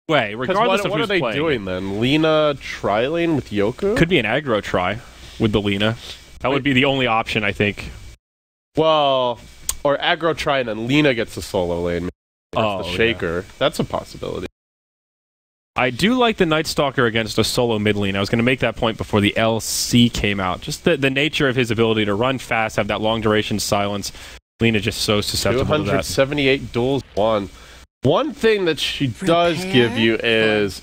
way, regardless of what who's are they playing. doing then? Lina tri-lane with Yoku? Could be an aggro try with the Lina. That would be the only option, I think. Well, or aggro try and then Lina gets the solo lane. The Shaker. Yeah. That's a possibility. I do like the Night Stalker against a solo mid lane. I was going to make that point before the LC came out. Just the nature of his ability to run fast, have that long duration silence. Lina just so susceptible to that. 278 duels won. One thing that she does give you is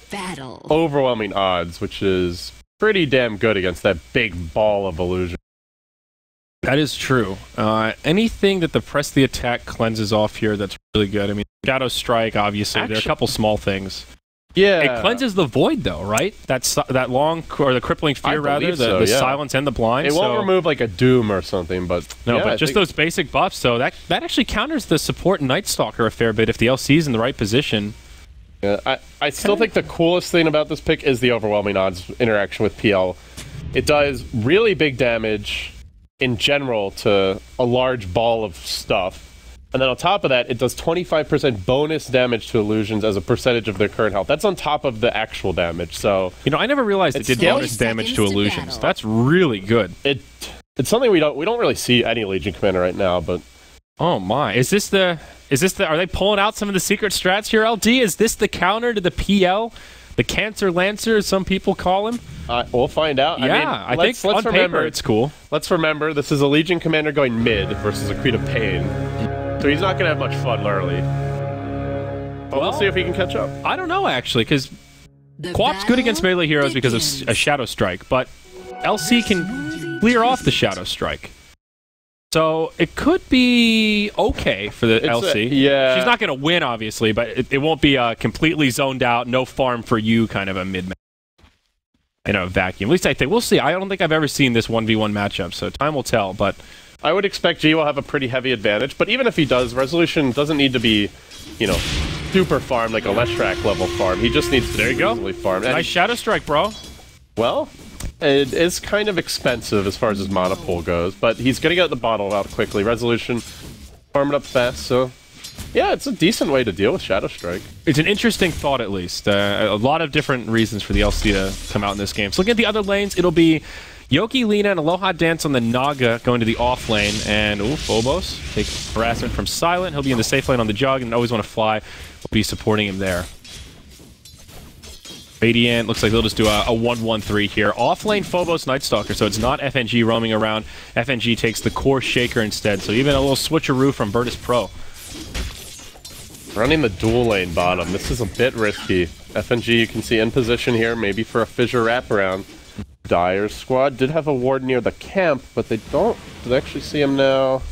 overwhelming odds, which is pretty damn good against that big ball of illusion. That is true. Anything that the press the attack cleanses off here, that's really good. I mean, Shadow Strike, obviously. There are a couple small things. Yeah. It cleanses the Void, though, right? That long, or the Crippling Fear, rather. The Silence and the Blind. It won't remove, like, a Doom or something, but... No, but just those basic buffs, so that actually counters the support Night Stalker a fair bit if the LC is in the right position. Yeah, I still think the coolest thing about this pick is the overwhelming odds interaction with PL. It does really big damage in general to a large ball of stuff. And then on top of that, it does 25% bonus damage to illusions as a percentage of their current health. That's on top of the actual damage, so... You know, I never realized it did bonus damage to illusions. That's really good. It's something we don't really see any Legion Commander right now, but... Oh my. Is this the... Are they pulling out some of the secret strats here, LD? Is this the counter to the PL? The Cancer Lancer, as some people call him? We'll find out. Yeah, I think on paper it's cool. Let's remember, this is a Legion Commander going mid versus a Creed of Pain. So he's not going to have much fun early. But we'll see if he can catch up. I don't know, actually, because Quap's good against melee heroes because of a Shadow Strike, but LC can clear off the Shadow Strike. So it could be okay for the LC. Yeah. She's not going to win, obviously, but it won't be a completely zoned out, no farm for you kind of a mid-match. In a vacuum. At least I think. We'll see. I don't think I've ever seen this 1v1 matchup, so time will tell, but... I would expect G will have a pretty heavy advantage, but even if he does, Resolution doesn't need to be, you know, super farm like a Leshrac level farm. He just needs to easily farm. Nice Shadow Strike, bro. Well, it is kind of expensive as far as his mana pool goes, but he's going to get the bottle out quickly. Resolution, farm it up fast, so... Yeah, it's a decent way to deal with Shadow Strike. It's an interesting thought, at least. A lot of different reasons for the LC to come out in this game. So looking at the other lanes, it'll be Yoki, Lina, and Aloha Dance on the Naga going to the off lane. And, Phobos takes harassment from Silent. He'll be in the safe lane on the Jug and always want to fly. We'll be supporting him there. Radiant, looks like they'll just do a 1-1-3 here. Off lane Phobos Night Stalker, so it's not FNG roaming around. FNG takes the core Shaker instead. So even a little switcheroo from Virtus Pro. Running the dual lane bottom. This is a bit risky. FNG, you can see in position here, maybe for a fissure wraparound. Dyer's squad did have a ward near the camp, but they don't. Do they actually see him now?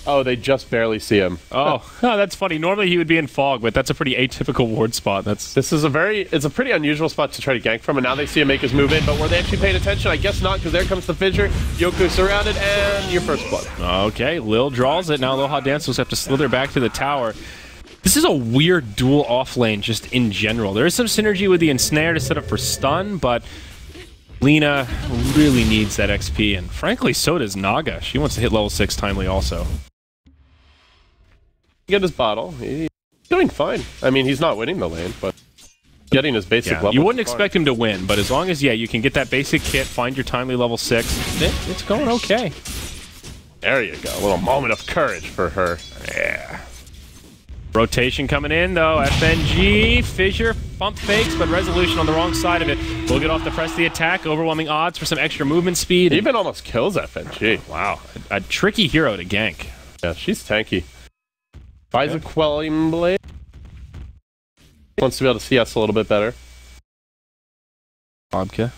Oh, they just barely see him. Oh, that's funny. Normally he would be in fog, but that's a pretty atypical ward spot. This is it's a pretty unusual spot to try to gank from, and now they see him make his move in, but were they actually paying attention? I guess not, because there comes the fissure. Yoku surrounded, and your first blood. Okay, Lil draws it. Now Aloha Dance will have to slither back to the tower. This is a weird dual off lane just in general. There is some synergy with the Ensnare to set up for stun, but Lina really needs that XP, and frankly, so does Naga. She wants to hit level 6 timely also. Get his bottle. He's doing fine. I mean, he's not winning the lane, but getting his basic level. You wouldn't expect him to win, but as long as, you can get that basic kit, find your timely level 6, it's going okay. There you go. A little moment of courage for her. Yeah. Rotation coming in, though. FNG, Fissure, pump fakes, but Resolution on the wrong side of it. We'll get off the press the attack. Overwhelming odds for some extra movement speed. Even almost kills FNG. Wow. A tricky hero to gank. Yeah, she's tanky. Buys a Quelling Blade. Wants to be able to see us a little bit better. Bobka.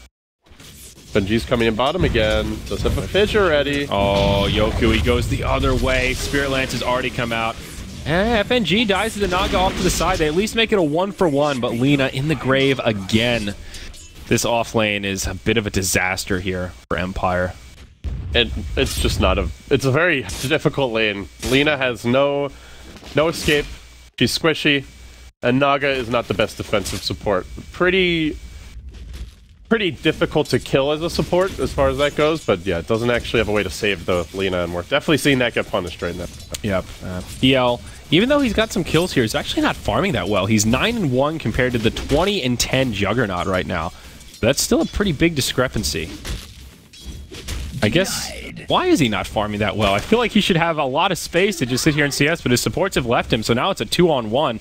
FNG's coming in bottom again. Does have a Fissure ready. Oh, Yoku, he goes the other way. Spirit Lance has already come out. FNG dies to the Naga off to the side. They at least make it a 1-for-1, but Lina in the grave again. This off lane is a bit of a disaster here for Empire. It's just not it's a very difficult lane. Lina has no escape. She's squishy, and Naga is not the best defensive support. Pretty pretty difficult to kill as a support as far as that goes, but yeah, it doesn't actually have a way to save the Lina, and we're definitely seeing that get punished right now. Yep. PL, even though he's got some kills here, he's actually not farming that well. He's 9-1 compared to the 20-10 Juggernaut right now. That's still a pretty big discrepancy. I guess, why is he not farming that well? I feel like he should have a lot of space to just sit here in CS, but his supports have left him, so now it's a 2-on-1.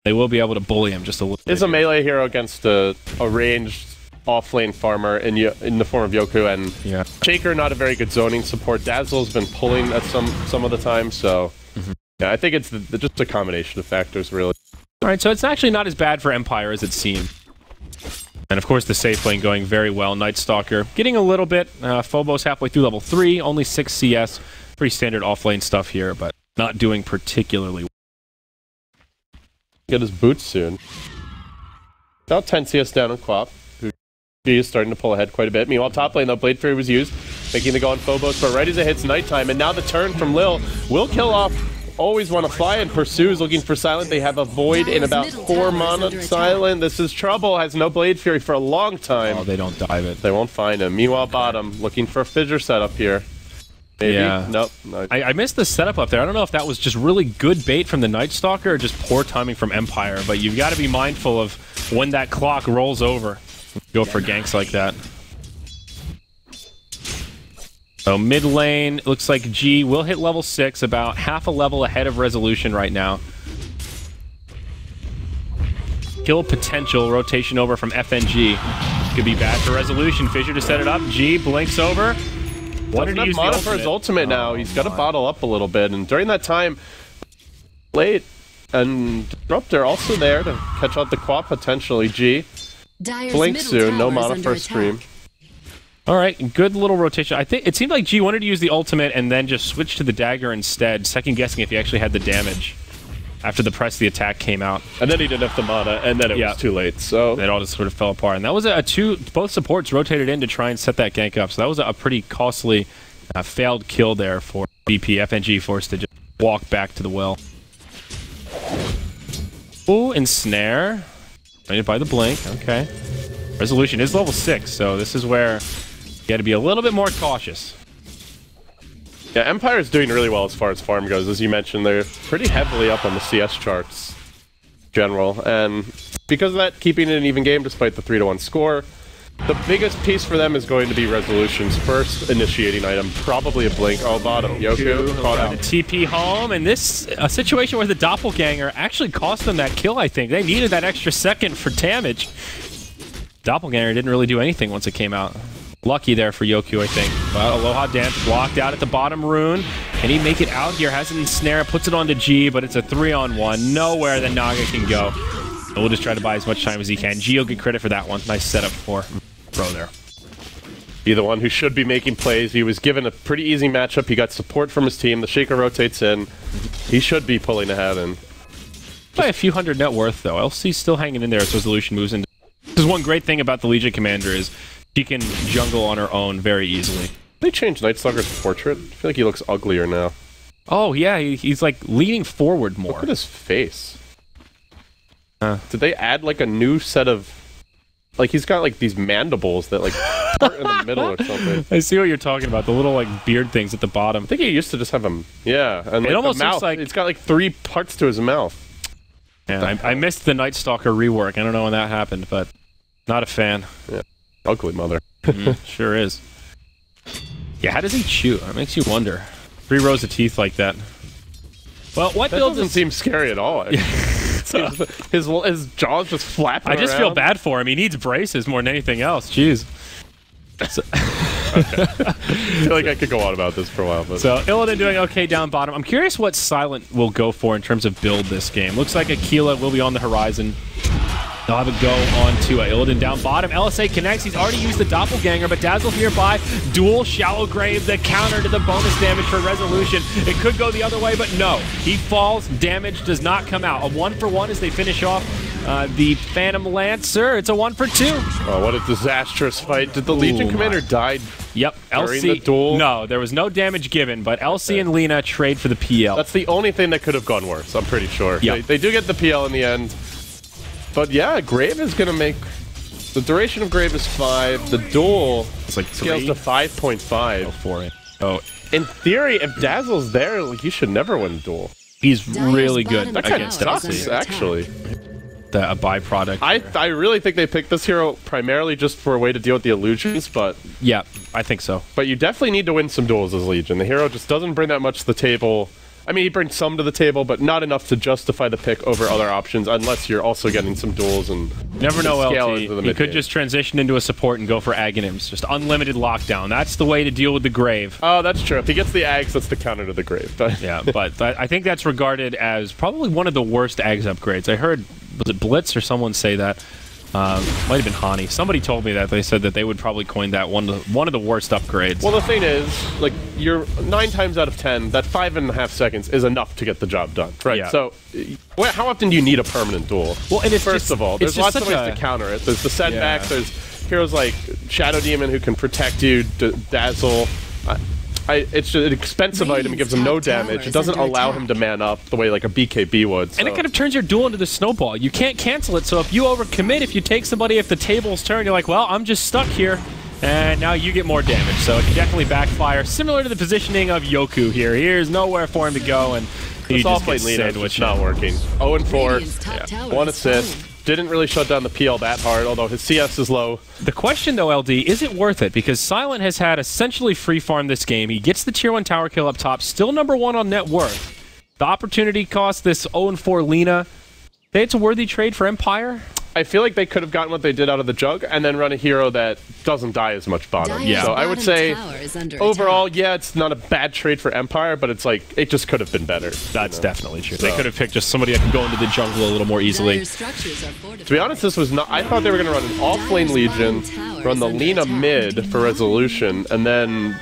They will be able to bully him just a little bit. Is a melee hero against a ranged off-lane farmer in the form of Yoku, and Shaker not a very good zoning support. Dazzle's been pulling at some of the time, so yeah, I think it's just a combination of factors, really. All right, so it's actually not as bad for Empire as it seemed. And of course, the safe lane going very well. Night Stalker getting a little bit. Phobos halfway through level 3, only 6 CS. Pretty standard off-lane stuff here, but not doing particularly well. Get his boots soon. About 10 CS down on Quap, who is starting to pull ahead quite a bit. Meanwhile, top lane, though, Blade Fury was used, making the go on Phobos, but right as it hits nighttime, and now the turn from Lil will kill off Always Want to Fly, and Pursues looking for Silent. They have a Void in about 4 mana. Silent, this is trouble, has no Blade Fury for a long time. Oh, they don't dive it. They won't find him. Meanwhile, bottom, looking for a Fissure setup here. Maybe? Yeah. Nope. No. I missed the setup up there. I don't know if that was just really good bait from the Night Stalker or just poor timing from Empire, but you've got to be mindful of when that clock rolls over. Go for ganks like that. So mid lane, looks like G will hit level 6, about half a level ahead of Resolution right now. Kill potential, rotation over from FNG. Could be bad for Resolution. Fissure to set it up. G blinks over. Wanted to use the for his ultimate now. He's got to bottle up a little bit, and during that time, Late and Disruptor also there to catch out the Quap potentially. G blink soon, no mana for a stream. All right, good little rotation. I think it seemed like G wanted to use the ultimate and then just switch to the dagger instead, second guessing if he actually had the damage after the press the attack came out. And then he didn't have the mana, and then it was too late. So it all just sort of fell apart. And that was both supports rotated in to try and set that gank up. So that was a pretty costly failed kill there for BP. FNG forced to just walk back to the well. Ooh, ensnare. Rated by the blink. Okay. Resolution is level 6, so this is where you got to be a little bit more cautious. Yeah, Empire is doing really well as far as farm goes. As you mentioned, they're pretty heavily up on the CS charts in general. And because of that, keeping it an even game despite the 3-1 score, the biggest piece for them is going to be Resolution's first initiating item, probably a blink. Oh, bottom. Yoku caught out. TP home, and this a situation where the Doppelganger actually cost them that kill, I think. They needed that extra second for damage. Doppelganger didn't really do anything once it came out. Lucky there for Yoku, I think. Well, Aloha Dance blocked out at the bottom rune. Can he make it out here? Has an ensnare, puts it onto G, but it's a 3-on-1. Nowhere that Naga can go. And we'll just try to buy as much time as he can. G will get credit for that one. Nice setup for Bro there. Be the one who should be making plays. He was given a pretty easy matchup. He got support from his team. The Shaker rotates in. He should be pulling ahead. And by a few hundred net worth, though. LC's still hanging in there as Resolution moves into. This is one great thing about the Legion Commander is she can jungle on her own very easily. They changed Night Stalker's portrait. I feel like he looks uglier now. Oh, yeah. He's like leaning forward more. Look at his face. Did they add like a new set of... Like he's got like these mandibles that like start in the middle or something. I see what you're talking about. The little like beard things at the bottom. I think he used to just have them. Yeah. And like, it almost looks like... It's got like 3 parts to his mouth. Yeah, I missed the Night Stalker rework. I don't know when that happened, but not a fan. Yeah. Ugly mother. Sure is. Yeah, how does he chew? It makes you wonder. 3 rows of teeth like that. Well, what that build doesn't seem scary at all. His jaw's just flapping I just around. feel bad for him. He needs braces more than anything else. Jeez. Okay. I feel like I could go on about this for a while. But. So, Illidan doing okay down bottom. I'm curious what Silent will go for in terms of build this game. Looks like Aquila will be on the horizon. They'll have a go on to Illidan down bottom. LSA connects. He's already used the Doppelganger, but Dazzle's nearby. Dual Shallow Grave, the counter to the bonus damage for Resolution. It could go the other way, but no. He falls. Damage does not come out. A 1-for-1 as they finish off the Phantom Lancer. It's a 1-for-2. Oh, what a disastrous fight. Did the Legion Commander die? Yep. During the duel? No, there was no damage given, but LC and Lina trade for the PL. That's the only thing that could have gone worse, I'm pretty sure. Yep. They do get the PL in the end. But yeah, Grave is going to make The duration of Grave is 5. The duel It's like scales 3 to 5.5. for it. Oh, In theory, if Dazzle's there, like, you should never win a duel. he's really good That kind of against sucks, Elsie. actually. A byproduct. I really think they picked this hero primarily just for a way to deal with the illusions, but Yeah, I think so. you definitely need to win some duels as Legion. The hero just doesn't bring that much to the table. I mean, he brings some to the table, but not enough to justify the pick over other options, unless you're also getting some duels and Never know, scale LT. into the He mid could game. just transition into a support and go for Aghanims. Just unlimited lockdown. That's the way to deal with the Grave. Oh, that's true. If he gets the Ags, that's the counter to the Grave. But Yeah, but I think that's regarded as probably one of the worst Ags upgrades. I heard, was it Blitz or someone say that? Might have been Hani. Somebody told me that. They said that they would probably coin that one of the worst upgrades. Well, the thing is, like, you're 9 times out of 10, that 5.5 seconds is enough to get the job done, right? Yeah. So, how often do you need a permanent duel? Well, and it's First just- of all, it's there's just lots of such ways a- to counter it. There's the setback. Yeah. There's heroes like Shadow Demon who can protect you, Dazzle. It's just an expensive item. It gives him no damage. It doesn't allow him to man up the way like a BKB would. So. And it kind of turns your duel into the snowball. You can't cancel it, so if you overcommit, if you take somebody, if the table's turned, you're like, well, I'm just stuck here. And now you get more damage, so it can definitely backfire. Similar to the positioning of Yoku here. Here's nowhere for him to go, and he This just offlane gets lead is sandwiched. not working. 0-4, Radiant's top tower 1 is assist. falling. Didn't really shut down the PL that hard, although his CS is low. The question, though, LD, is it worth it? Because Silent has had essentially free farm this game. He gets the tier 1 tower kill up top, still number 1 on net worth. The opportunity cost this 0-4 Lina. Think it's a worthy trade for Empire? I feel like they could have gotten what they did out of the jug and then run a hero that doesn't die as much bottom. Dire's So I would bottom say tower is under overall, attack. yeah, it's not a bad trade for Empire, but it's like it just could have been better. That's definitely true. So- They could have picked just somebody that can go into the jungle a little more easily. Dire's structures are fortified. To be honest, this was not. I thought they were going to run an off-lane Legion, run the Lina mid for resolution, and then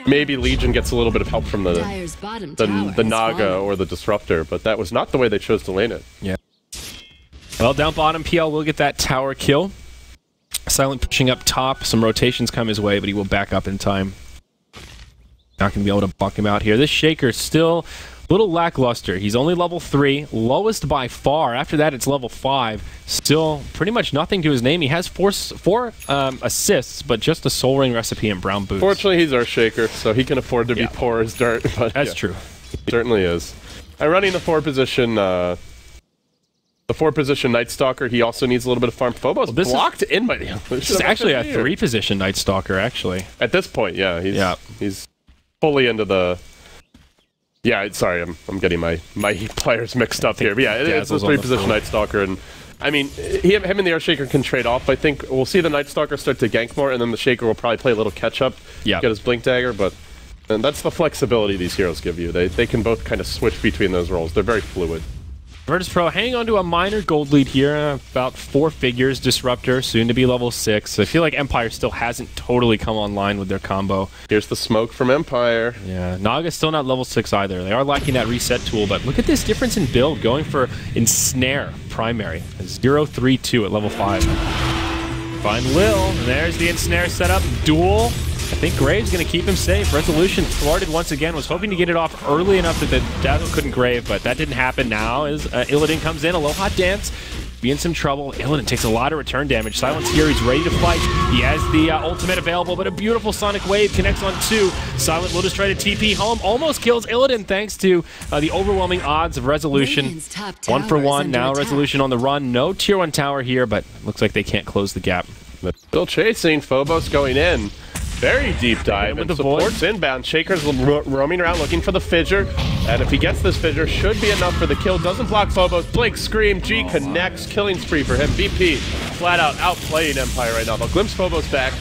maybe Legion gets a little bit of help from the Dire's bottom tower the has Naga fallen. or the Disruptor, but that was not the way they chose to lane it. Yeah. Well, down bottom, PL will get that tower kill. Silent pushing up top. Some rotations come his way, but he will back up in time. Not going to be able to buck him out here. This Shaker still a little lackluster. He's only level 3, lowest by far. After that, it's level 5. Still pretty much nothing to his name. He has four assists, but just a Soul Ring recipe and brown boots. Fortunately, he's our Shaker, so he can afford to be Yeah. poor as dirt. But That's yeah, true. he certainly is. I'm running the 4 position. The 4 position Night Stalker. He also needs a little bit of farm. Phobos this is- blocked in by the. This is actually a 3 position Night Stalker, actually. At this point, yeah, he's fully into the. Yeah, sorry, I'm getting my players mixed up here. But yeah, it's a Dazzle's on 3 the position floor. Night Stalker, and I mean, him and the Earthshaker can trade off. I think we'll see the Night Stalker start to gank more, and then the Shaker will probably play a little catch up, Yeah. get his Blink Dagger, but. And that's the flexibility these heroes give you. They can both kind of switch between those roles. They're very fluid. Virtus Pro hanging on to a minor gold lead here, about 4 figures. Disruptor, soon to be level 6. I feel like Empire still hasn't totally come online with their combo. Here's the smoke from Empire. Yeah, Naga's still not level 6 either. They are lacking that reset tool, but look at this difference in build, going for Ensnare primary. 0-3-2 at level 5. Find Lil, and there's the Ensnare setup. Duel. I think Grave's going to keep him safe. Resolution thwarted once again. Was hoping to get it off early enough that the Dazzle couldn't Grave, but that didn't happen now as Illidan comes in. Aloha Dance. Be in some trouble. Illidan takes a lot of return damage. Silence here. He's ready to fight. He has the ultimate available, but a beautiful Sonic Wave connects on 2. Silent will just try to TP home. Almost kills Illidan thanks to the overwhelming odds of Resolution. Radiant's top 1 for tower is 1. under Now attack. Resolution on the run. No tier 1 tower here, but looks like they can't close the gap. But still chasing. Phobos going in. Very deep dive, with and the support's inbound. Shaker's roaming around looking for the fissure, and if he gets this fissure, should be enough for the kill. Doesn't block Phobos. Blink, Scream, G connects. Killing spree for him. BP flat out outplaying Empire right now. They'll glimpse Phobos back.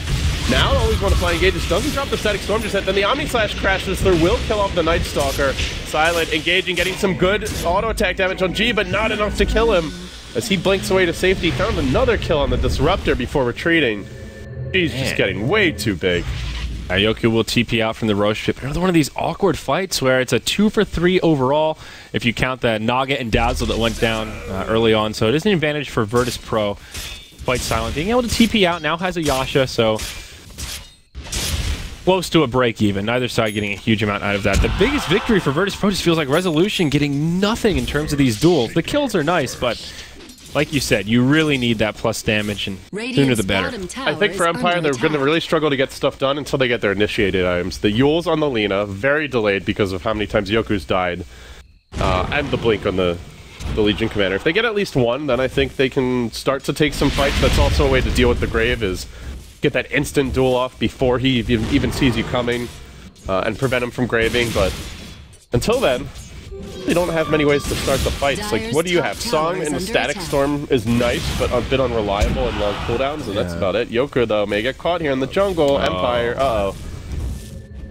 Now always want to fly engages. Doesn't drop the static storm just yet. Then the Omni Slash crashes through. Will kill off the Night Stalker. Silent engaging, getting some good auto attack damage on G, but not enough to kill him. As he blinks away to safety, found another kill on the Disruptor before retreating. He's just getting way too big. Yoku will TP out from the Roche ship. Another one of these awkward fights where it's a 2 for 3 overall if you count the Naga and Dazzle that went down early on. So it is an advantage for Virtus Pro. Quite Silent. Being able to TP out, now has a Yasha, so close to a break even. Neither side getting a huge amount out of that. The biggest victory for Virtus Pro just feels like Resolution getting nothing in terms of these duels. The kills are nice, but like you said, you really need that plus damage, and sooner the better. I think for Empire, they're going to really struggle to get stuff done until they get their initiated items. The Yules on the Lina, very delayed because of how many times Yoku's died, and the Blink on the Legion Commander. If they get at least one, then I think they can start to take some fights. That's also a way to deal with the Grave, is get that instant duel off before he even sees you coming, and prevent him from graving. But until then, they don't have many ways to start the fights. Like, what do you have? Song and the Static Storm is nice, but a bit unreliable and long cooldowns, and that's about it. Yoku, though, may get caught here in the jungle. Empire, uh-oh.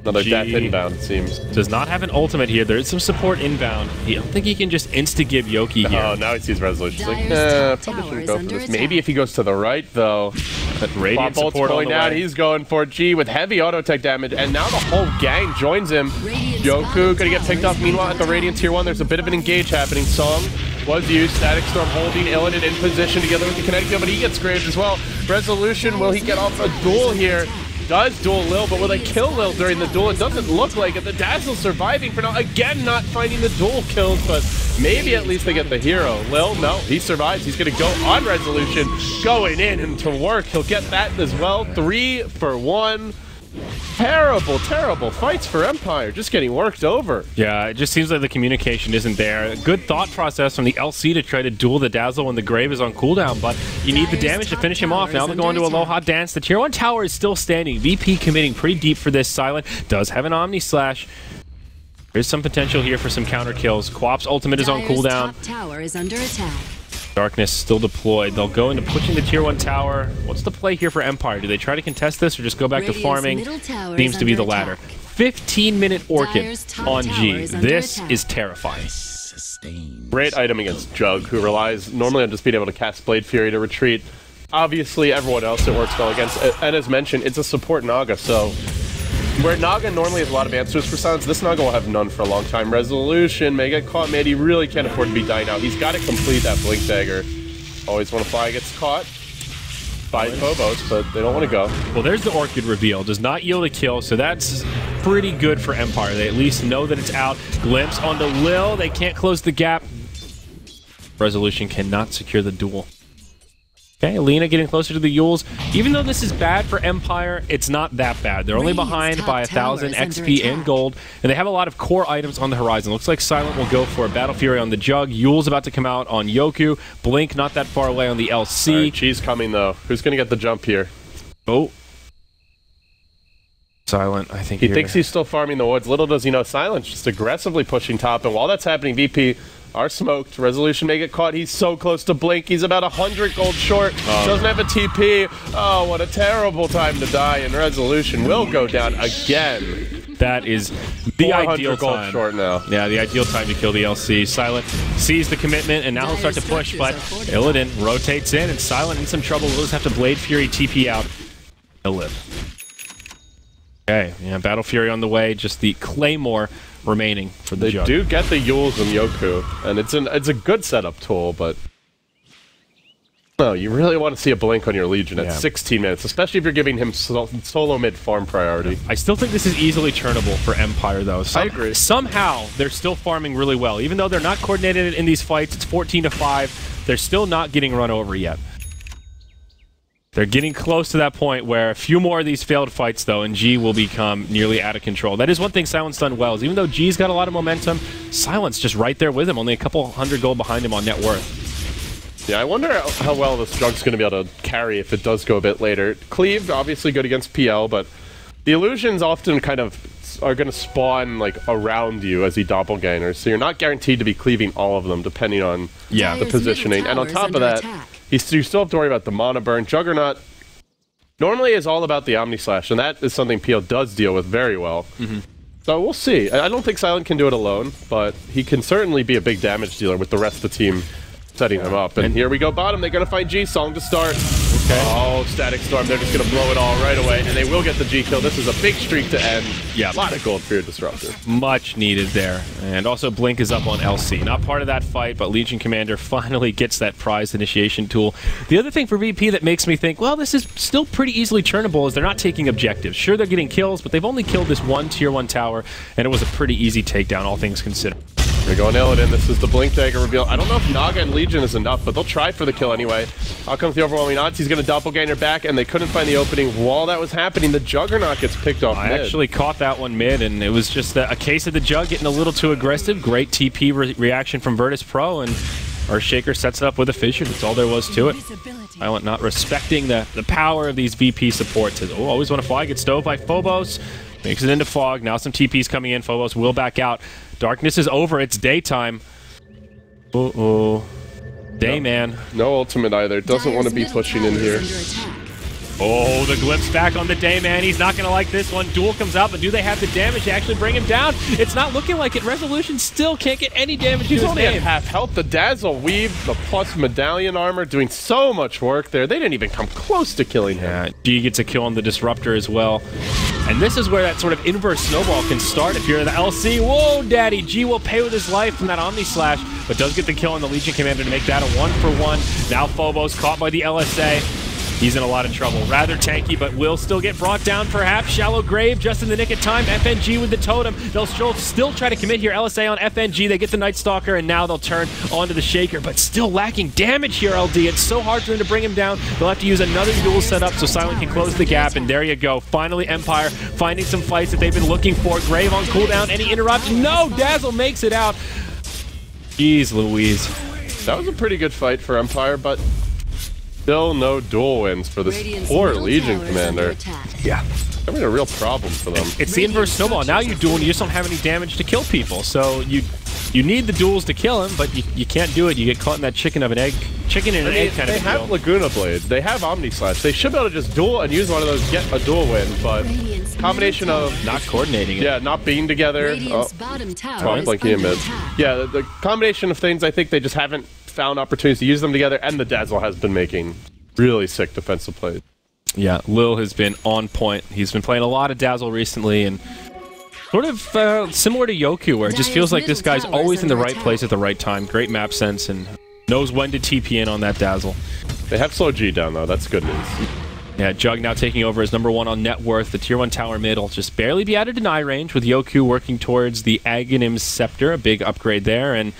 Another death inbound, it seems. Does not have an ultimate here. There is some support inbound. I don't think he can just insta-give Yoki here. Oh, now he sees Resolution. He's like, nah, probably shouldn't go for this. Maybe if he goes to the right, though. But Radiant support going out. He's going for G with heavy auto-tech damage, and now the whole gang joins him. Yoku gonna get picked off. Meanwhile, at the Radiant Tier 1, there's a bit of an engage happening. Song was used. Static Storm holding Illidan in position together with the kinetic field, but he gets graved as well. Resolution, will he get off a duel here? Does duel Lil, but will they kill Lil during the duel? It doesn't look like it. The Dazzle surviving for now. Again, not finding the duel kills, but maybe at least they get the hero. Lil, no, he survives. He's going to go on Resolution, going in and to work. He'll get that as well. 3 for 1. Terrible, terrible fights for Empire. Just getting worked over. Yeah, it just seems like the communication isn't there. Good thought process from the LC to try to duel the Dazzle when the Grave is on cooldown, but you need the damage to finish him off. Now they're going to Aloha Dance. The Tier 1 tower is still standing. VP committing pretty deep for this. Silent does have an Omni Slash. There's some potential here for some counter kills. Quap's ultimate is on cooldown. Top tower is under attack. Darkness still deployed. They'll go into pushing the Tier 1 tower. What's the play here for Empire? Do they try to contest this or just go back to farming? Seems to be the latter. 15-minute Orchid on G. This is terrifying. Great item against Jug, who relies normally on just being able to cast Blade Fury to retreat. Obviously, everyone else it works well against. And as mentioned, it's a support Naga, so where Naga normally has a lot of answers for silence, this Naga will have none for a long time. Resolution may get caught, man. He really can't afford to be dying out. He's got to complete that Blink Dagger. Always want to fly, gets caught. 5 Phobos, but they don't want to go. Well, there's the Orchid reveal. Does not yield a kill, so that's pretty good for Empire. They at least know that it's out. Glimpse onto Lil. They can't close the gap. Resolution cannot secure the duel. Okay, Lina getting closer to the Yules. Even though this is bad for Empire, it's not that bad. They're only behind by 1,000 XP and gold, and they have a lot of core items on the horizon. Looks like Silent will go for a Battle Fury on the Jug. Yule's about to come out on Yoku. Blink not that far away on the LC. Right, G's coming, though. Who's going to get the jump here? Oh. Silent, I think he thinks he's still farming the woods. Little does he know, Silent's just aggressively pushing top, and while that's happening, VP are smoked. Resolution may get caught. He's so close to Blink. He's about 100 gold short. Doesn't have a TP. Oh, what a terrible time to die. And Resolution will go down again. That is the ideal gold time. Short now. Yeah, the ideal time to kill the LC. Silent sees the commitment, and now he'll start to push, but Illidan rotates in, and Silent in some trouble. Will just have to Blade Fury TP out. He'll live. Okay, yeah, Battle Fury on the way. Just the Claymore remaining for the Jug. They do get the Yules and Yoku, and it's a good setup tool, but no, you really want to see a Blink on your Legion at 16 minutes, especially if you're giving him solo mid farm priority. I still think this is easily turnable for Empire, though. I agree. Somehow, they're still farming really well. Even though they're not coordinated in these fights, it's 14-5, they're still not getting run over yet. They're getting close to that point where a few more of these failed fights, though, and G will become nearly out of control. That is one thing Silent's done well, is even though G's got a lot of momentum, Silent's just right there with him, only a couple 100 gold behind him on net worth. Yeah, I wonder how well this Jug's going to be able to carry if it does go a bit later. Cleave, obviously good against PL, but the illusions often kind of are going to spawn like around you as he doppelgangers, so you're not guaranteed to be cleaving all of them, depending on the positioning. And on top of that, you still have to worry about the mana burn. Juggernaut normally is all about the Omni Slash, and that is something PL does deal with very well. So we'll see. I don't think Silent can do it alone, but he can certainly be a big damage dealer with the rest of the team setting him up. And here we go bottom. They're going to find G. Song to start. Okay. Oh, Static Storm. They're just going to blow it all right away, and they will get the G kill. This is a big streak to end. Yeah. A lot of gold for your Disruptor. Much needed there. And also Blink is up on LC. Not part of that fight, but Legion Commander finally gets that prize initiation tool. The other thing for VP that makes me think, well, this is still pretty easily turnable is they're not taking objectives. Sure, they're getting kills, but they've only killed this one Tier 1 tower, and it was a pretty easy takedown, all things considered. They're going Illidan. This is the Blink Dagger reveal. I don't know if Naga and Legion is enough, but they'll try for the kill anyway. Out comes the overwhelming odds. He's going to doppelganger back, and they couldn't find the opening. While that was happening, the Juggernaut gets picked off mid. I actually caught that one mid, and it was just a case of the Jug getting a little too aggressive. Great TP reaction from Virtus Pro, and Earthshaker sets it up with a fissure. That's all there was to it. Silent not respecting the power of these VP supports. Says, oh, always want to fly. Gets stove by Phobos. Makes it into fog. Now some TPs coming in. Phobos will back out. Darkness is over. It's daytime. Uh-oh. Dayman. No ultimate either. Doesn't want to be pushing in here. Oh, the glimpse back on the Dayman. He's not going to like this one. Duel comes out, but do they have the damage to actually bring him down? It's not looking like it. Resolution still can't get any damage to He's his only at name. half health. The Dazzle Weave, the plus medallion armor, doing so much work there. They didn't even come close to killing him. Yeah, G gets a kill on the Disruptor as well. And this is where that sort of inverse snowball can start if you're in the LC. Whoa, daddy. G will pay with his life from that Omni Slash, but does get the kill on the Legion Commander to make that a 1-for-1. Now Phobos caught by the LSA. He's in a lot of trouble. Rather tanky, but will still get brought down perhaps. Shallow Grave just in the nick of time. FNG with the totem. They'll still try to commit here. LSA on FNG. They get the Night Stalker, and now they'll turn onto the Shaker, but still lacking damage here, LD. It's so hard for them to bring him down. They'll have to use another duel setup so Silent can close the gap, and there you go. Finally, Empire finding some fights that they've been looking for. Grave on cooldown. Any interrupt? No! Dazzle makes it out. Jeez Louise. That was a pretty good fight for Empire, but still no duel wins for this poor Legion Commander. Yeah. Having a real problem for them. It's the inverse snowball. Now you duel and you just don't have any damage to kill people. So you need the duels to kill him, but you can't do it. You get caught in that chicken and an egg kind of They have Laguna Blade. They have Omni Slash. They should be able to just duel and use one of those, get a duel win, but combination of not coordinating it. Yeah, not being together. Blanking in mid. Yeah, the combination of things, I think they just haven't found opportunities to use them together, and the Dazzle has been making really sick defensive plays. Yeah, Lil has been on point. He's been playing a lot of Dazzle recently, and sort of similar to Yoku, where it just feels like this guy's always in the right place at the right time. Great map sense, and knows when to TP in on that Dazzle. They have slow G down, though. That's good news. Yeah, Jug now taking over as #1 on net worth. The tier 1 tower mid will just barely be out of deny range, with Yoku working towards the Aghanim's Scepter, a big upgrade there, and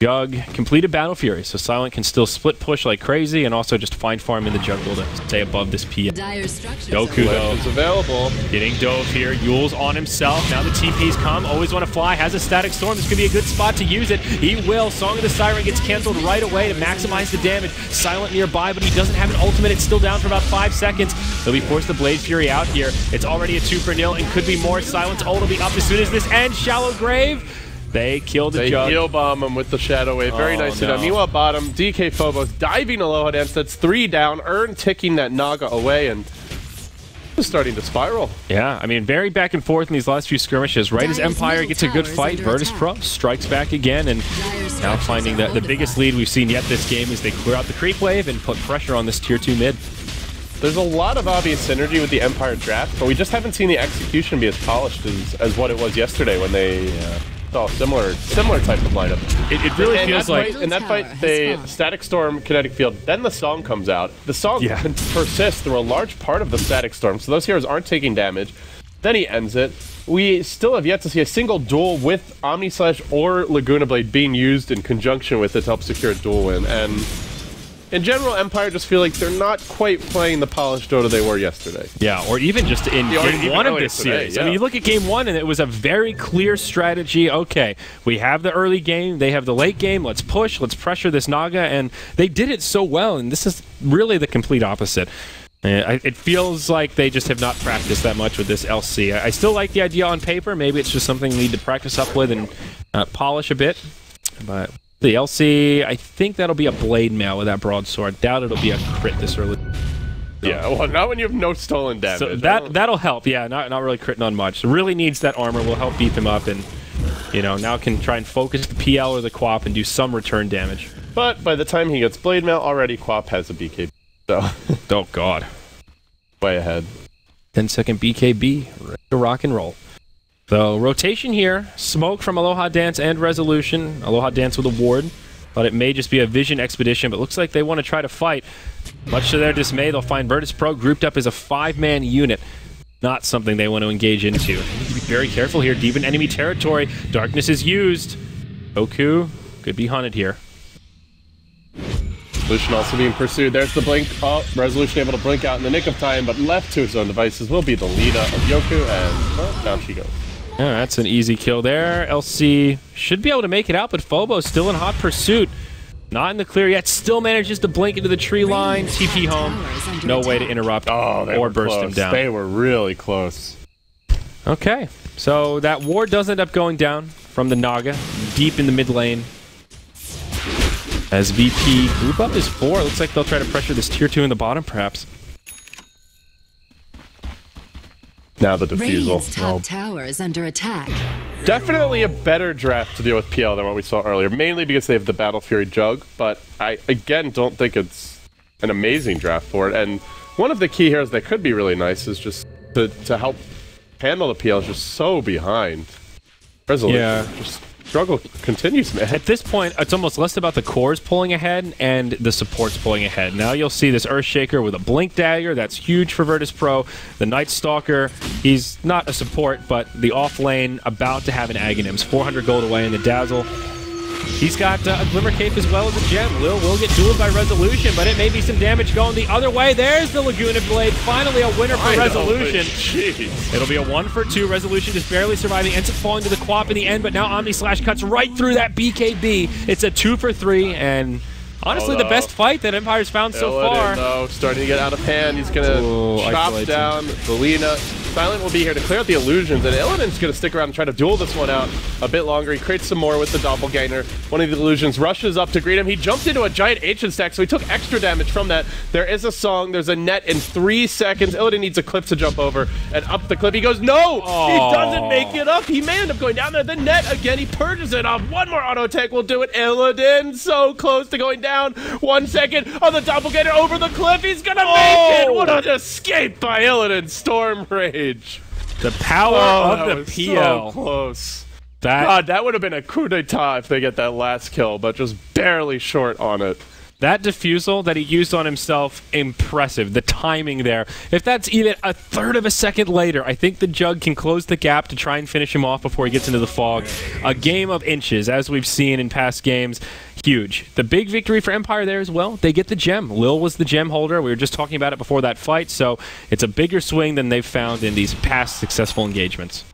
Jug completed Battle Fury, so Silent can still split push like crazy and also just find farm in the jungle to stay above this PM. Yoku, though, is available. Getting dove here. Yule's on himself. Now the TP's come. Always want to fly. Has a Static Storm. This could be a good spot to use it. He will. Song of the Siren gets canceled right away to maximize the damage. Silent nearby, but he doesn't have an ultimate. It's still down for about 5 seconds. They'll be forced to Blade Fury out here. It's already a 2-for-0 and could be more. Silent's ult will be up as soon as this ends. Shallow Grave. They killed the Jug. They heal bomb him with the Shadow Wave. Very nicely done. Meanwhile, bottom, DK Phobos diving Aloha Dance. That's 3 down. Earn ticking that Naga away, and it's starting to spiral. Yeah, I mean, very back and forth in these last few skirmishes. Right as Empire gets a good fight, Virtus Pro strikes back again, and now finding the biggest lead we've seen yet this game as they clear out the creep wave and put pressure on this tier 2 mid. There's a lot of obvious synergy with the Empire draft, but we just haven't seen the execution be as polished as what it was yesterday when they saw a similar type of lineup. It really feels like... In that fight, they Static Storm, Kinetic Field, then the Song comes out. The Song can persist through a large part of the Static Storm, so those heroes aren't taking damage. Then he ends it. We still have yet to see a single duel with Omni Slash or Laguna Blade being used in conjunction with it to help secure a duel win, and in general, Empire just feel like they're not quite playing the polished Dota they were yesterday. Yeah, or even just in game 1 of this series. I mean, you look at game 1 and it was a very clear strategy. Okay, we have the early game, they have the late game, let's push, let's pressure this Naga, and they did it so well, and this is really the complete opposite. It feels like they just have not practiced that much with this LC. I still like the idea on paper. Maybe it's just something they need to practice up with and polish a bit, but... The LC, I think that'll be a blade mail with that broadsword. Doubt it'll be a crit this early. Yeah, well, not when you have no stolen damage. So that'll help. Yeah, not really critting on much. So really needs that armor. Will help beef him up, and now can try and focus the PL or the Quap and do some return damage. But by the time he gets blade mail, already Quap has a BKB. So oh god, way ahead. 10-second BKB, ready to rock and roll. So, rotation here. Smoke from Aloha Dance and Resolution. Aloha Dance with a ward. But it may just be a Vision Expedition, but looks like they want to try to fight. Much to their dismay, they'll find Virtus Pro grouped up as a 5-man unit. Not something they want to engage into. They need to be very careful here. Deep in enemy territory. Darkness is used. Goku could be hunted here. Resolution also being pursued. There's the blink. Oh, Resolution able to blink out in the nick of time, but left to his own devices will be the Lina of Yoku, and well, down she goes. Yeah, that's an easy kill there. LC should be able to make it out, but Phobo's still in hot pursuit. Not in the clear yet. Still manages to blink into the tree line. TP home. No way to interrupt or burst him down. They were really close. Okay, so that ward does end up going down from the Naga, deep in the mid lane. As VP group up is 4. Looks like they'll try to pressure this tier 2 in the bottom, perhaps. Now the defusal. Radiant's top tower is under attack. Definitely a better draft to deal with PL than what we saw earlier, mainly because they have the Battle Fury Jug, but I, again, don't think it's an amazing draft for it. And one of the key heroes that could be really nice is just to help handle the PL is just so behind. Resolution just struggle continues, man. At this point, it's almost less about the cores pulling ahead and the supports pulling ahead. Now you'll see this Earthshaker with a Blink Dagger. That's huge for Virtus Pro. The Night Stalker, he's not a support, but the off lane about to have an Aghanims. 400 gold away in the Dazzle. He's got a Glimmer Cape as well as a gem. Will get dueled by Resolution, but it may be some damage going the other way. There's the Laguna Blade. Finally a winner for Resolution. Jeez. It'll be a 1 for 2. Resolution just barely surviving. Ends up falling to the Quap in the end, but now Omni Slash cuts right through that BKB. It's a 2 for 3, and honestly the best fight that Empire's found so far. No, starting to get out of hand. He's going to chop down the Lina. Silent will be here to clear out the illusions, and Illidan's going to stick around and try to duel this one out a bit longer. He creates some more with the Doppelganger. One of the illusions rushes up to greet him. He jumped into a giant ancient stack, so he took extra damage from that. There is a song. There's a net in 3 seconds. Illidan needs a cliff to jump over, and up the cliff he goes. No! He doesn't make it up. He may end up going down there. The net again. He purges it off. One more auto attack will do it. Illidan so close to going down. 1 second on the Doppelganger over the cliff. He's going to make it. What an escape by Illidan. Storm Rage. The power of the PL. So close. That would have been a coup d'etat if they get that last kill, but just barely short on it. That defusal that he used on himself, impressive. The timing there. If that's even a third of a second later, I think the Jug can close the gap to try and finish him off before he gets into the fog. A game of inches, as we've seen in past games. Huge. The big victory for Empire there as well. They get the gem. Lil was the gem holder. We were just talking about it before that fight, so it's a bigger swing than they've found in these past successful engagements.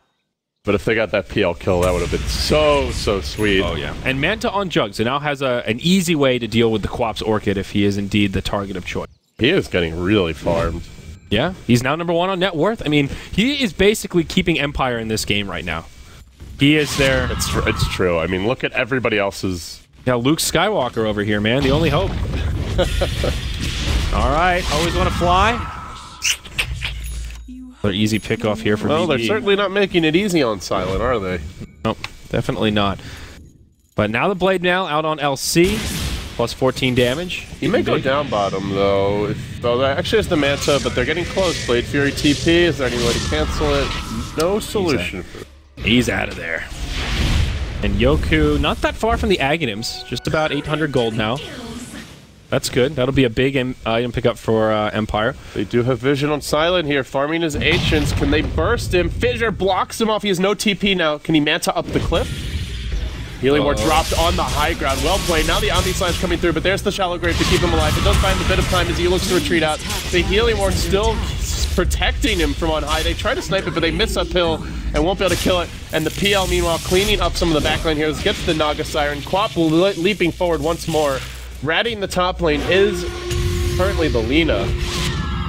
But if they got that PL kill, that would have been so sweet. Oh, yeah. And Manta on Jug, so now has an easy way to deal with the Quap's Orchid if he is indeed the target of choice. He is getting really farmed. Yeah, he's now #1 on net worth. I mean, he is basically keeping Empire in this game right now. He is there. It's true. I mean, look at everybody else's... Yeah, Luke Skywalker over here, man. The only hope. All right, always want to fly. Another easy pick off here for Well, VP. they're certainly not making it easy on Silent, are they? Nope, definitely not. But now the Blade Mail out on LC, plus 14 damage. He may go down bottom, though. Well, actually, it's the Manta, but they're getting close. Blade Fury TP. Is there any way to cancel it? No solution. He's out of there. And Yoku, not that far from the Aghanims, just about 800 gold now. That's good. That'll be a big item pickup for Empire. They do have vision on Silent here, farming his Ancients. Can they burst him? Fissure blocks him off. He has no TP now. Can he Manta up the cliff? Healing Ward dropped on the high ground. Well played. Now the Omni Slash coming through, but there's the Shallow Grave to keep him alive. It does find a bit of time as he looks to retreat out. The Healing Ward still protecting him from on high. They try to snipe it, but they miss uphill and won't be able to kill it. And the PL, meanwhile, cleaning up some of the backline heroes, gets the Naga Siren. Quap leaping forward once more. Ratting the top lane is currently the Lina.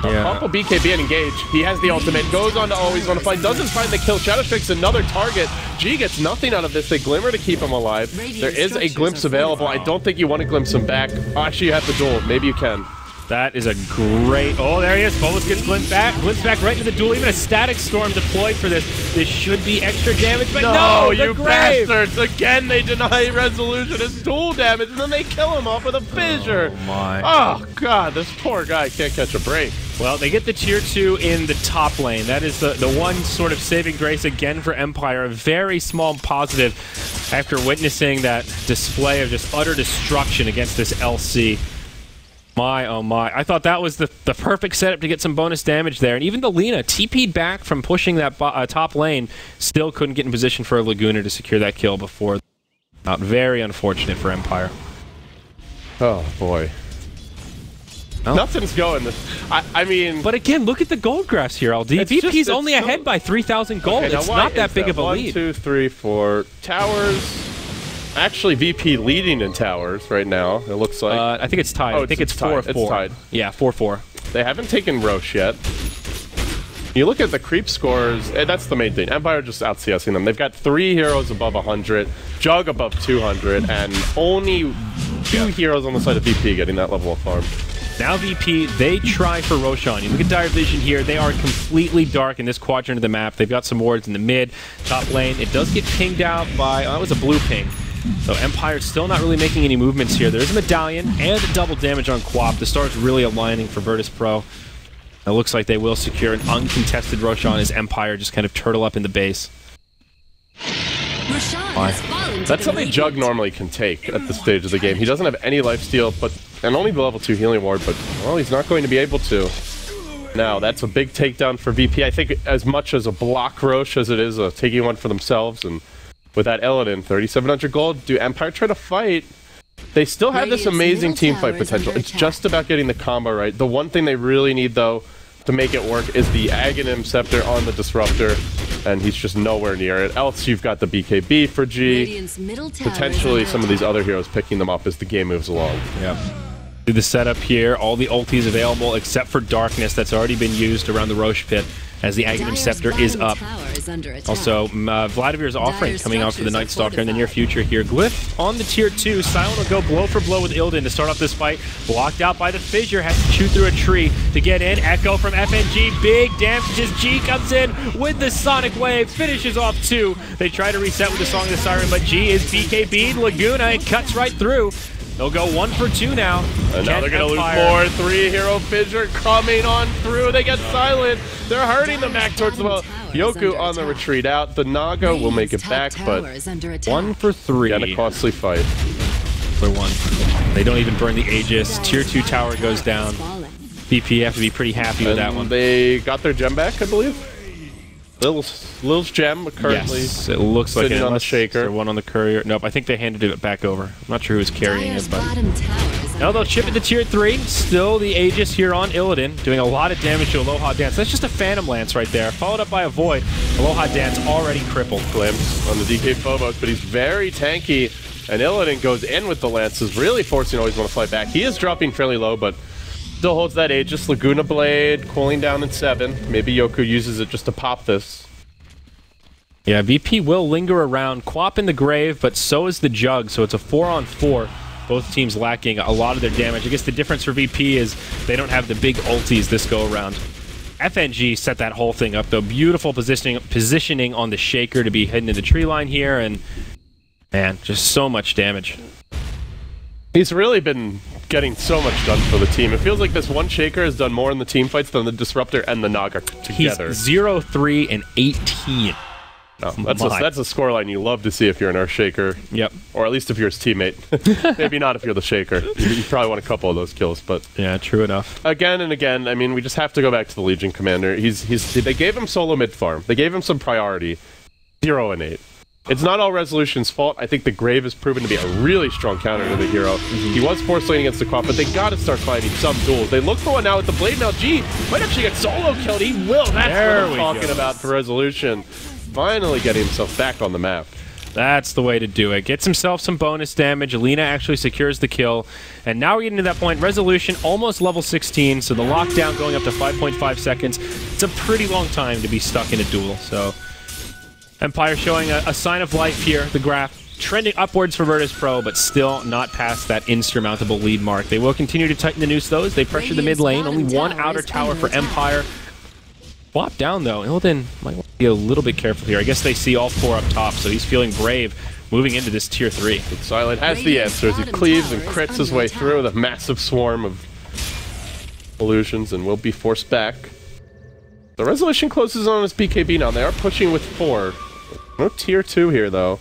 Pump will BKB and engage. He has the ultimate. Goes on to always want to fight. Doesn't find the kill. Shadow Strike's another target. G gets nothing out of this. They glimmer to keep him alive. There is a glimpse available. I don't think you want to glimpse him back. Actually, you have the duel. Maybe you can. That is a great... Oh, there he is. Bolas gets glimpsed back. Glimpsed back right into the duel. Even a Static Storm deployed for this. This should be extra damage, but no, you grave. bastards! Again, they deny Resolution as duel damage, and then they kill him off with a fissure. Oh, my. Oh, God, this poor guy can't catch a break. Well, they get the tier 2 in the top lane. That is the one sort of saving grace again for Empire. A very small positive after witnessing that display of just utter destruction against this LC. My, oh my. I thought that was the perfect setup to get some bonus damage there. And even the Lina, TP'd back from pushing that top lane, still couldn't get in position for a Laguna to secure that kill before. Very unfortunate for Empire. Oh, boy. Oh. Nothing's going. I mean... But again, look at the gold graphs here, LD. VP's only ahead by 3,000 gold. Okay, it's not that big of a 1, lead. 2, 3, 4. Towers... Actually, VP leading in towers right now, it looks like. I think it's tied. I think it's 4-4. It's tied. Yeah, 4-4. They haven't taken Roche yet. You look at the creep scores, that's the main thing. Empire just out-CSing them. They've got 3 heroes above 100, Jug above 200, and only 2 heroes on the side of VP getting that level of farm. Now VP, they try for Roshan. You look at Dire Vision here, they are completely dark in this quadrant of the map. They've got some wards in the mid, top lane. It does get pinged out by, that was a blue ping. So Empire's still not really making any movements here. There's a medallion and a double damage on Quap. The stars really aligning for Virtus Pro. It looks like they will secure an uncontested Roshan as Empire just kind of turtle up in the base. That's something Jug normally can take at this stage of the game. He doesn't have any lifesteal, and only the level 2 healing ward, but, well, he's not going to be able to. Now, that's a big takedown for VP. I think as much as a block Roche as it is taking one for themselves, and with that Illidan, 3,700 gold, do Empire try to fight? They still have this amazing teamfight potential. It's just about getting the combo right. The one thing they really need, though, to make it work is the Aghanim Scepter on the Disruptor, and he's just nowhere near it. Else you've got the BKB for G, potentially some of these other heroes picking them up as the game moves along. Yeah. Do the setup here, all the ultis available except for Darkness that's already been used around the Roche pit as the Aghanim Scepter is up. Also, Vladimir's offering coming out for the Night Stalker in the near future here. Glyph on the tier 2. Silent will go blow for blow with Illidan to start off this fight. Blocked out by the Fissure, has to chew through a tree to get in. Echo from FNG, big damage as G comes in with the Sonic Wave, finishes off 2. They try to reset with the Song of the Siren, but G is BKB'd. Laguna, it cuts right through. They'll go 1 for 2 now. And now they're going to lose more. 3-hero Fissure coming on through. They get Silent. They're hurting them back towards the well. Yoku on the retreat out. The Naga will make it back, but 1 for 3. And a costly fight. For 1. They don't even burn the Aegis. Tier 2 tower goes down. VP have to be pretty happy with that one. They got their gem back, I believe. Lil's gem currently. Yes, it looks like it on the shaker. One on the courier. Nope, I think they handed it back over. I'm not sure who was carrying it, but no, they'll chip it to tier 3. Still the Aegis here on Illidan, doing a lot of damage to Aloha Dance. That's just a Phantom Lance right there, followed up by a Void. Aloha Dance already crippled. Glimpse on the DK Phobos, but he's very tanky, and Illidan goes in with the lances, really forcing always want to fight back. He is dropping fairly low, but still holds that Aegis. Laguna Blade cooling down in 7. Maybe Yoku uses it just to pop this. Yeah, VP will linger around. Quap in the grave, but so is the Jug, so it's a 4-on-4. Both teams lacking a lot of their damage. I guess the difference for VP is they don't have the big ultis this go around. FNG set that whole thing up, though. Beautiful positioning on the Shaker to be hidden in the tree line here, and man, just so much damage. He's really been getting so much done for the team. It feels like this one Shaker has done more in the team fights than the Disruptor and the Naga together. He's 0-3 and 18. No, that's a scoreline you love to see if you're an Earth Shaker. Yep. Or at least if you're his teammate. Maybe not if you're the Shaker. You probably want a couple of those kills, but yeah, true enough. Again and again, I mean, we just have to go back to the Legion Commander. They gave him solo mid farm. They gave him some priority. 0 and 8. It's not all Resolution's fault. I think the Grave has proven to be a really strong counter to the hero. He was force laning against the Quap, but they got to start fighting some duels. They look for one now with the Blade. Now G might actually get solo killed. He will. That's what I'm talking about for Resolution. Finally getting himself back on the map. That's the way to do it. Gets himself some bonus damage. Alina actually secures the kill. And now we're getting to that point. Resolution almost level 16, so the lockdown going up to 5.5 seconds. It's a pretty long time to be stuck in a duel. So Empire showing a sign of life here. The graph trending upwards for Virtus Pro, but still not past that insurmountable lead mark. They will continue to tighten the noose, though, as they pressure the mid lane. Only one outer tower for Empire. Swap down, though. Illidan might want to be a little bit careful here. I guess they see all 4 up top, so he's feeling brave moving into this tier 3. But Silent has the answer as he cleaves and crits his way through the massive swarm of illusions and will be forced back. The Resolution closes on his BKB now. They are pushing with 4. No tier 2 here, though.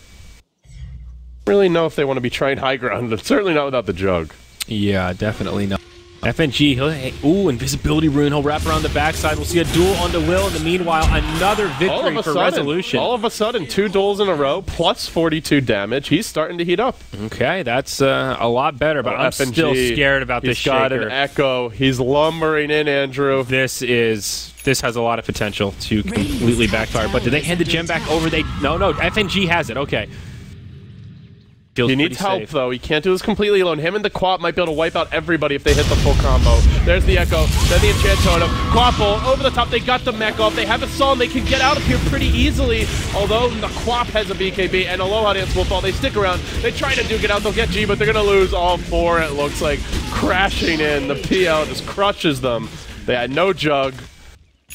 Really know if they want to be trying high ground, but certainly not without the Jug. Yeah, definitely not. FNG, ooh, invisibility rune. He'll wrap around the backside. We'll see a duel onto Lil. In the meanwhile, another victory for Resolution. All of a sudden, 2 duels in a row, plus 42 damage. He's starting to heat up. Okay, that's a lot better, but I'm FNG, still scared about this Shaker. He's got an echo. He's lumbering in, Andrew. This has a lot of potential to completely backfire. But do they hand the gem back over? No, FNG has it. Okay. He needs help, though. He can't do this completely alone. Him and the Quap might be able to wipe out everybody if they hit the full combo. There's the Echo, then the Enchant Totem. Quapple, over the top, they got the mech off. They have a Psalm, they can get out of here pretty easily. Although the Quap has a BKB and Aloha Dance will fall. They stick around. They try to duke it out. They'll get G, but they're going to lose all 4, it looks like. Crashing in. The PL just crushes them. They had no Jug.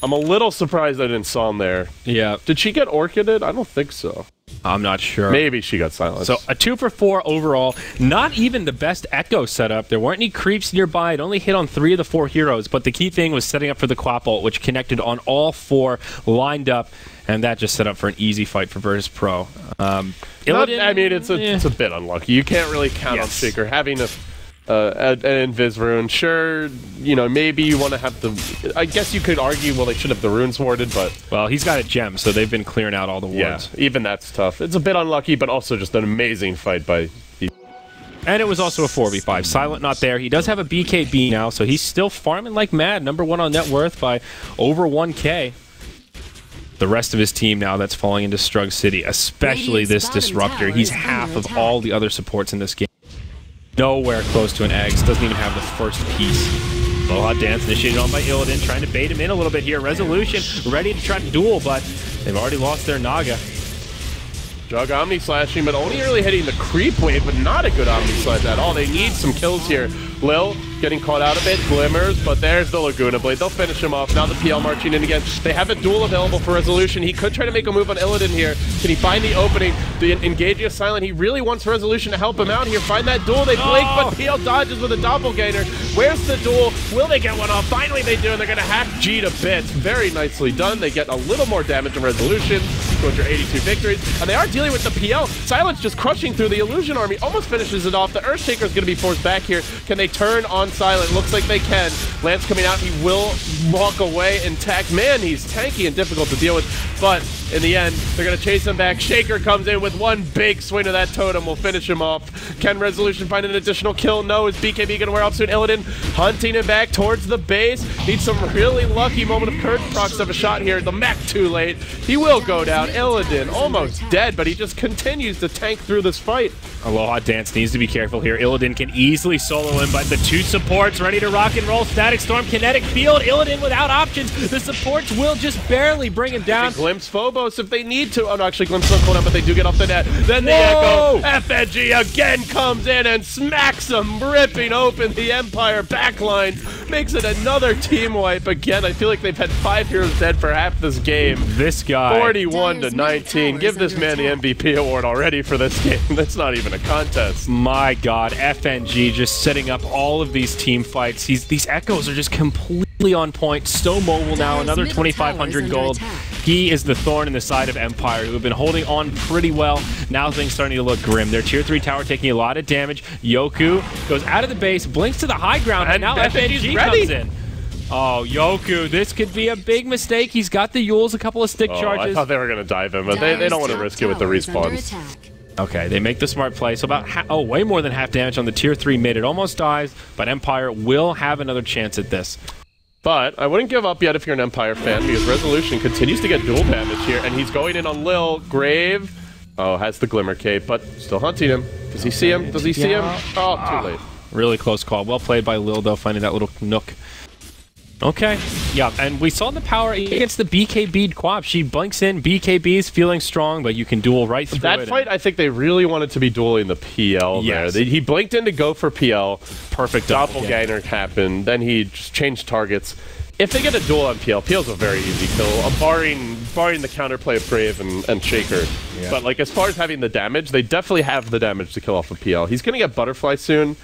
I'm a little surprised I didn't Psalm there. Yeah. Did she get Orchided? I don't think so. I'm not sure. Maybe she got silenced. So a 2 for 4 overall. Not even the best Echo setup. There weren't any creeps nearby. It only hit on 3 of the 4 heroes, but the key thing was setting up for the Quap ult, which connected on all 4, lined up, and that just set up for an easy fight for Virtus Pro. Illidan, I mean, it's a bit unlucky. You can't really count on Shaker having an Invis rune. Sure, you know, maybe you want to have the... I guess you could argue, well, they should have the runes warded, but... Well, he's got a gem, so they've been clearing out all the wards. Yeah, even that's tough. It's a bit unlucky, but also just an amazing fight by... And it was also a 4v5. Silent not there. He does have a BKB now, so he's still farming like mad. #1 on net worth by over 1K. The rest of his team now that's falling into Strug City, especially this Disruptor. He's half of all the other supports in this game. Nowhere close to an Eggs. Doesn't even have the first piece. Aloha Dance initiated on by Illidan, trying to bait him in a little bit here. Resolution ready to try to duel, but they've already lost their Naga. Jug Omni slashing, but only really hitting the creep wave, but not a good Omni slash at all. They need some kills here. Lil getting caught out a bit, glimmers, but there's the Laguna Blade. They'll finish him off. Now the PL marching in again. They have a duel available for Resolution. He could try to make a move on Illidan here. Can he find the opening? The engage is silent. He really wants Resolution to help him out here. Find that duel. They blink, but PL dodges with a doppelganger. Where's the duel? Will they get one off? Finally they do, and they're going to hack G to bits. Very nicely done. They get a little more damage on Resolution. 282 victories, and they are dealing with the PL. Silence just crushing through the Illusion Army. Almost finishes it off. The Earthshaker is going to be forced back here. Can they turn on Silent? Looks like they can. Lance coming out. He will walk away intact. Man, he's tanky and difficult to deal with, but in the end, they're going to chase him back. Shaker comes in with one big swing of that totem. Will finish him off. Can Resolution find an additional kill? No. Is BKB going to wear off soon? Illidan hunting him back towards the base. Needs some really lucky moment of courage. Procs have a shot here. The mech too late. He will go down. Illidan almost dead, but he just continues to tank through this fight. Aloha Dance needs to be careful here. Illidan can easily solo him, but the 2 supports ready to rock and roll. Static Storm, Kinetic Field. Illidan without options. The supports will just barely bring him down. Glimpse Phobos if they need to. Oh no, actually Glimpse don't cool down, but they do get off the net. Then the Echo. FNG again comes in and smacks them, ripping open the Empire backline. Makes it another team wipe. Again, I feel like they've had 5 heroes dead for half this game. This guy. 41-19. Give this man the MVP award already for this game. That's not even a contest. My God, FNG just setting up all of these team fights. These Echoes are just completely on point. So mobile now, another 2,500 gold. He is the thorn in the side of Empire, who have been holding on pretty well. Now things starting to look grim. Their tier 3 tower taking a lot of damage. Yoku goes out of the base, blinks to the high ground, and now FNG comes in. Oh, Yoku, this could be a big mistake. He's got the Yules, a couple of stick charges. I thought they were going to dive him, but they don't want to risk it with the respawns. Okay, they make the smart play. So about way more than half damage on the tier 3 mid. It almost dies, but Empire will have another chance at this. But I wouldn't give up yet if you're an Empire fan, because Resolution continues to get dual damage here, and he's going in on Lil. Grave, has the Glimmer Cape, but still hunting him. Does he see him? Does he see him? Oh, too late. Really close call. Well played by Lil, though, finding that little nook. Okay, yeah, and we saw the power against the BKB Quap. She blinks in, BKB's feeling strong, but you can duel right through that fight, I think they really wanted to be dueling the PL there. He blinked in to go for PL. Perfect doppelganger happened. Then he just changed targets. If they get a duel on PL, PL's a very easy kill, barring the counterplay of Brave and Shaker. Yeah. But like as far as having the damage, they definitely have the damage to kill off of PL. He's going to get Butterfly soon.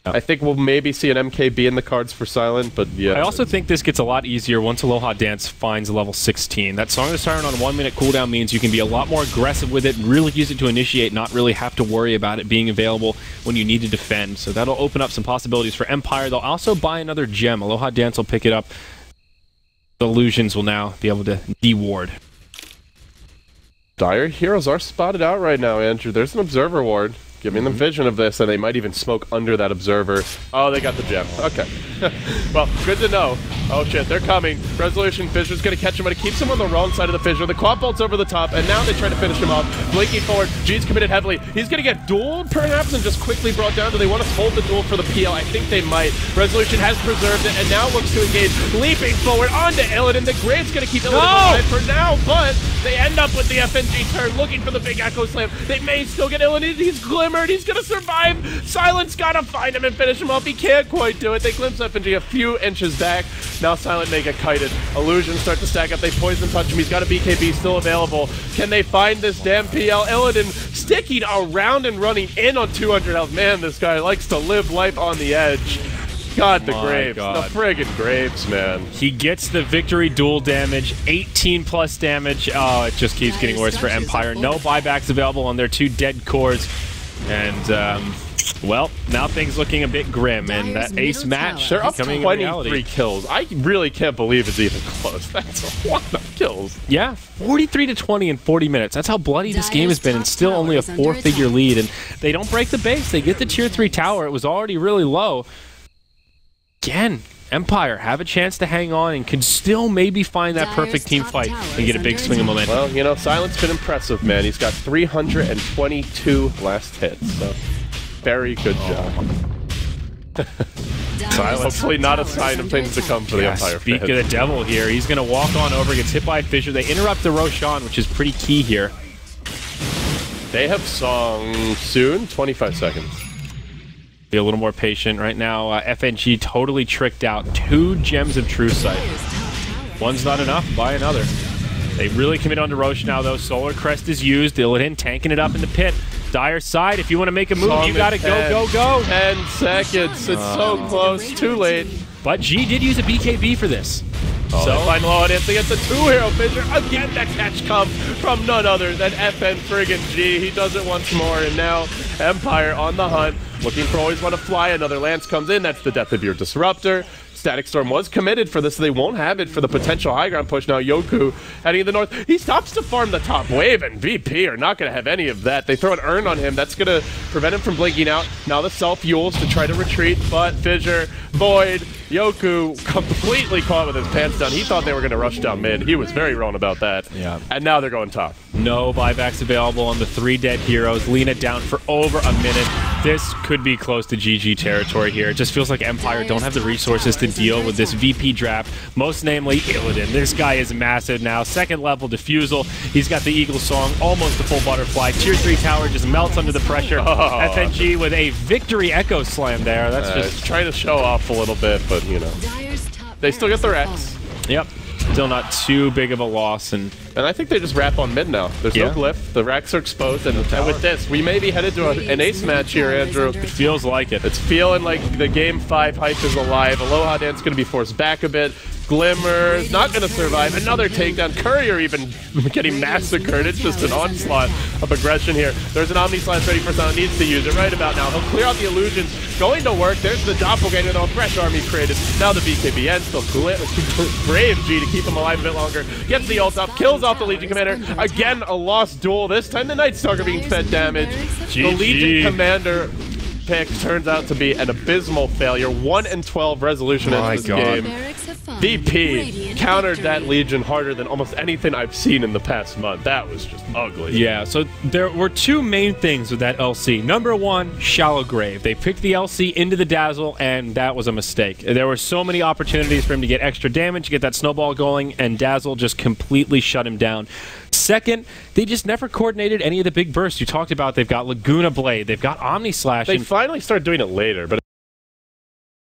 I think we'll maybe see an MKB in the cards for Silent, but yeah. I also think this gets a lot easier once Aloha Dance finds level 16. That Song of the Siren on 1 minute cooldown means you can be a lot more aggressive with it and really use it to initiate, not really have to worry about it being available when you need to defend. So that'll open up some possibilities for Empire. They'll also buy another gem. Aloha Dance will pick it up. The illusions will now be able to de-ward. Dire heroes are spotted out right now, Andrew. There's an observer ward. Giving them vision of this, and they might even smoke under that observer. Oh, they got the gem. Okay. Well, good to know. Oh shit, they're coming. Resolution Fissure's gonna catch him, but it keeps him on the wrong side of the fissure. The quad bolt's over the top, and now they try to finish him off. Blinking forward, G's committed heavily. He's gonna get dueled, perhaps, and just quickly brought down. Do they want to hold the duel for the PL? I think they might. Resolution has preserved it, and now looks to engage. Leaping forward onto Illidan. The Grave's gonna keep Illidan alive for now, but they end up with the FNG turn, looking for the big Echo Slam. They may still get Illidan. He's glimmered. He's gonna survive. Silent's gotta find him and finish him off. He can't quite do it. They glimpse FNG a few inches back. Now Silent may get kited. Illusions start to stack up. They poison touch him. He's got a BKB still available. Can they find this damn PL? Illidan sticking around and running in on 200 health. Man, this guy likes to live life on the edge. God, the Graves. God. The friggin' Graves, man. He gets the victory duel damage, 18 plus damage. Oh, it just keeps getting worse for Empire. No buybacks available on their 2 dead cores. And, well, now things looking a bit grim, and that ace match they're up becoming 23 kills. I really can't believe it's even close. That's a lot of kills. Yeah, 43 to 20 in 40 minutes. That's how bloody this game has been, and still only a 4-figure lead. And they don't break the base. They get the tier 3 tower. It was already really low. Again, Empire have a chance to hang on and could still maybe find that perfect team fight and get a big swing of momentum. Well, you know, Silent's been impressive, man. He's got 322 last hits, so very good job. Silence. Hopefully not a sign of things to come for the Empire. Speak of the devil here. He's going to walk on over, gets hit by a Fissure. They interrupt the Roshan, which is pretty key here. They have song soon, 25 seconds. Be a little more patient right now. FNG totally tricked out. 2 gems of True Sight. One's not enough, buy another. They really commit on to Roche now, though. Solar Crest is used. Illidan tanking it up in the pit. Dire side, if you want to make a move, you gotta go. 10 seconds. It's so close. Too late. But G did use a BKB for this. So final audience against the 2-hero Fissure. Again, that catch comes from none other than FN friggin' G. He does it once more, and now Empire on the hunt. Looking for always want to fly. Another lance comes in. That's the death of your Disruptor. Static Storm was committed for this, so they won't have it for the potential high ground push. Now Yoku heading to the north. He stops to farm the top wave, and VP are not going to have any of that. They throw an urn on him. That's going to prevent him from blinking out. Now the self-fuels to try to retreat, but Fissure, Void, Yoku completely caught with his pants down. He thought they were going to rush down mid. He was very wrong about that. Yeah. And now they're going top. No buybacks available on the 3 dead heroes. Lena down for over a minute. This could be close to GG territory here. It just feels like Empire don't have the resources to deal with this VP draft, most namely Illidan. This guy is massive now. 2nd level Diffusal. He's got the Eagle Song, almost a full butterfly. Tier 3 tower just melts under the pressure. FNG with a victory Echo Slam there. That's just trying to show off a little bit, but you know. They still get their X. Yep. Still not too big of a loss, and I think they just wrap on mid now. There's no glyph. The racks are exposed, and with this, we may be headed to an ace match here, Andrew. It feels like it. It's feeling like the Game 5 hype is alive. Aloha Dance going to be forced back a bit. Glimmer's not going to survive. Another takedown. Courier even getting massacred. It's just an onslaught of aggression here. There's an Omni Slash ready for Silent. Needs to use it right about now. He'll clear out the illusions. Going to work. There's the Doppelganger, though. A fresh army created. Now the BKB ends. Still brave G to keep him alive a bit longer. Gets the ult up. Kills off the Legion Commander. Again, a lost duel. This time the Night Stalker being fed damage. The Legion Commander pick turns out to be an abysmal failure. 1-12 resolution in this game. VP countered that Legion harder than almost anything I've seen in the past month. That was just ugly. Yeah, so there were 2 main things with that LC. Number 1, Shallow Grave. They picked the LC into the Dazzle, and that was a mistake. There were so many opportunities for him to get extra damage, get that snowball going, and Dazzle just completely shut him down. Second, they just never coordinated any of the big bursts you talked about. They've got Laguna Blade, they've got Omni Slash. They finally started doing it later, but